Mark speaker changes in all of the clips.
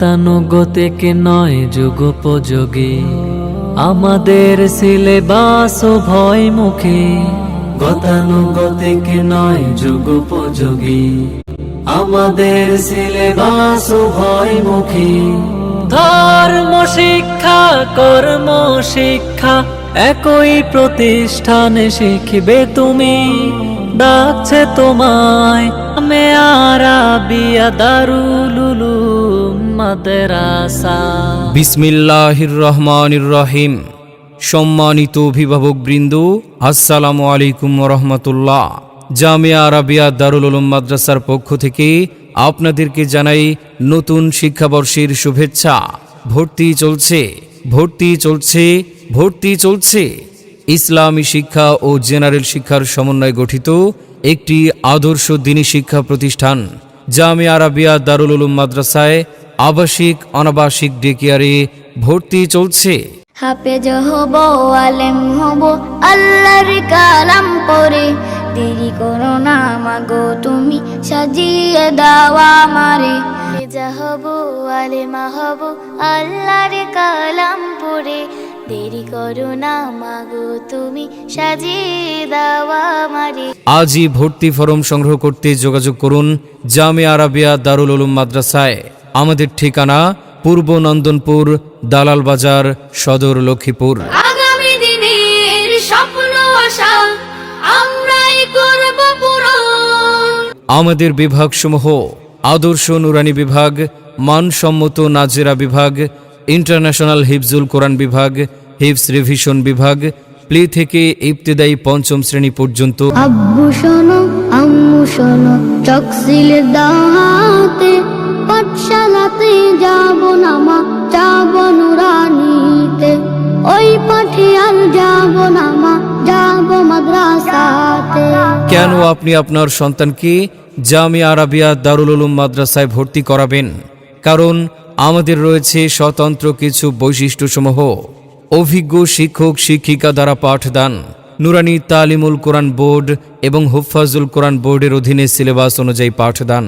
Speaker 1: গতানুগতিক নয় যুগোপযোগী আমাদের সিলেবাস ভয়মুখী। গতানুগতিক নয় যুগোপযোগী আমাদের সিলেবাস ভয়মুখী। ধর্ম শিক্ষা কর্ম শিক্ষা একই প্রতিষ্ঠানে শিখবে তুমি। ডাকছে তোমায় আরাবিয়া দারুল উলুম মাদ্রাসা।
Speaker 2: বিসমিল্লাহির রহমানির রহিম। সম্মানিত অভিভাবকবৃন্দ, আসসালামু আলাইকুম ওয়া রাহমাতুল্লাহ। জামিয়া আরাবিয়া দারুল উলুম মাদ্রাসার পক্ষ থেকে আপনাদেরকে জানাই নতুন শিক্ষাবর্ষের শুভেচ্ছা। ভর্তি চলছে, ভর্তি চলছে, ভর্তি চলছে। ইসলামী শিক্ষা ও জেনারেল শিক্ষার সমন্বয়ে গঠিত একটি আদর্শ দ্বীনী শিক্ষা প্রতিষ্ঠান জামিয়া আরাবিয়া দারুল উলুম মাদ্রাসায় আবাসিক অনাবাসিক ডে কেয়ারে ভর্তি চলছে।
Speaker 3: হাফেজ হব, আলেম হব, আল্লাহর কালাম পড়ে। দেরি করো না মাগো তুমি, সাজিয়ে দাও আমারে। হাফেজ হব, আলেমা হব, আল্লাহর কালাম পড়ে। দেরি করো না মাগো তুমি, সাজিয়ে দাও আমারে।
Speaker 2: আজই ভর্তি ফরম সংগ্রহ করতে যোগাযোগ করুন জামিয়া আরাবিয়া দারুল উলুম মাদ্রাসায়। আমাদের ঠিকানা পূর্ব নন্দনপুর, দালাল বাজার, সদর, লক্ষ্মীপুর।
Speaker 3: আগামী দিনের স্বপ্ন আশা আমরাই করব পূরণ।
Speaker 2: আমাদের বিভাগসমূহ: আদর্শ নুরানি বিভাগ, মানসম্মত নাজেরা বিভাগ, ইন্টারন্যাশনাল হিফজুল কোরআন বিভাগ, হিফজ রিভিশন বিভাগ, প্লে থেকে ইবতেদায়ী পঞ্চম শ্রেণী পর্যন্ত।
Speaker 3: আব্বু শোনো, আম্মু শোনো, চকসিল দাহাতে পাঠশালাতে যাব না মা, যাব নুরানিতে। ওই পাঠে আর যাব না মা, যাব মাদ্রাসাতে।
Speaker 2: কেন আপনি আপনার সন্তানকে জামিয়া আরাবিয়া দারুল উলুম মাদ্রাসায় ভর্তি করাবেন? কারণ আমাদের রয়েছে স্বতন্ত্র কিছু বৈশিষ্ট্যসমূহ: অভিজ্ঞ শিক্ষক শিক্ষিকা দ্বারা পাঠদান, নুরানি তালিমুল কোরআন বোর্ড এবং হুফাজুল কোরআন বোর্ডের অধীনে সিলেবাস অনুযায়ী পাঠদান,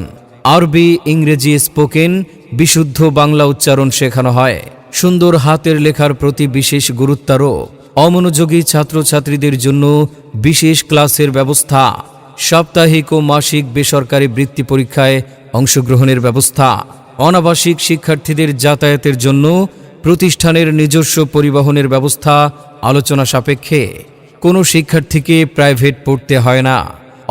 Speaker 2: আরবি ইংরেজি স্পোকেন বিশুদ্ধ বাংলা উচ্চারণ শেখানো হয়, সুন্দর হাতের লেখার প্রতি বিশেষ গুরুত্বারোপ, অমনোযোগী ছাত্রছাত্রীদের জন্য বিশেষ ক্লাসের ব্যবস্থা, সাপ্তাহিক ও মাসিক বেসরকারি বৃত্তি পরীক্ষায় অংশগ্রহণের ব্যবস্থা, অনাবাসিক শিক্ষার্থীদের যাতায়াতের জন্য প্রতিষ্ঠানের নিজস্ব পরিবহনের ব্যবস্থা আলোচনা সাপেক্ষে। কোনো শিক্ষার্থীকে প্রাইভেট পড়তে হয় না।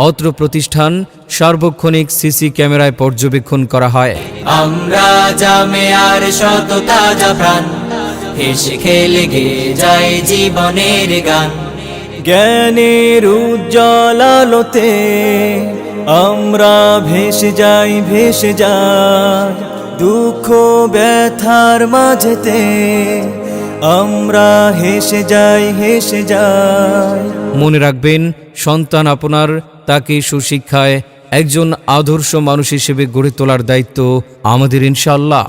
Speaker 2: অত্র প্রতিষ্ঠান সার্বক্ষণিক সিসি ক্যামেরায় পর্যবেক্ষণ করা হয়।
Speaker 1: আমরা জামিয়ার সততা জাফরান, হেসে খেলে গেয়ে যায় জীবনের গান।
Speaker 4: জ্ঞানের উজ্জ্বল আলোতে আমরা ভেসে যাই, ভেসে যাই। দুঃখ ব্যথার মাঝেতে আমরা হেসে যাই, হেসে যাই।
Speaker 2: মনে রাখবেন, সন্তান আপনার, তাকে সুশিক্ষায় একজন আদর্শ মানুষ হিসেবে গড়ে তোলার দায়িত্ব আমাদের ইনশাআল্লাহ।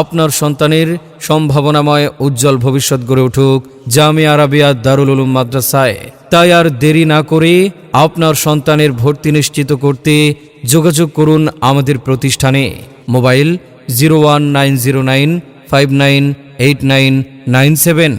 Speaker 2: আপনার সন্তানের সম্ভাবনাময় উজ্জ্বল ভবিষ্যৎ গড়ে উঠুক জামিয়া আরাবিয়া দারুল উলুম মাদ্রাসায়। তাই আর দেরি না করে আপনার সন্তানের ভর্তি নিশ্চিত করতে যোগাযোগ করুন আমাদের প্রতিষ্ঠানে। মোবাইল 01909598997।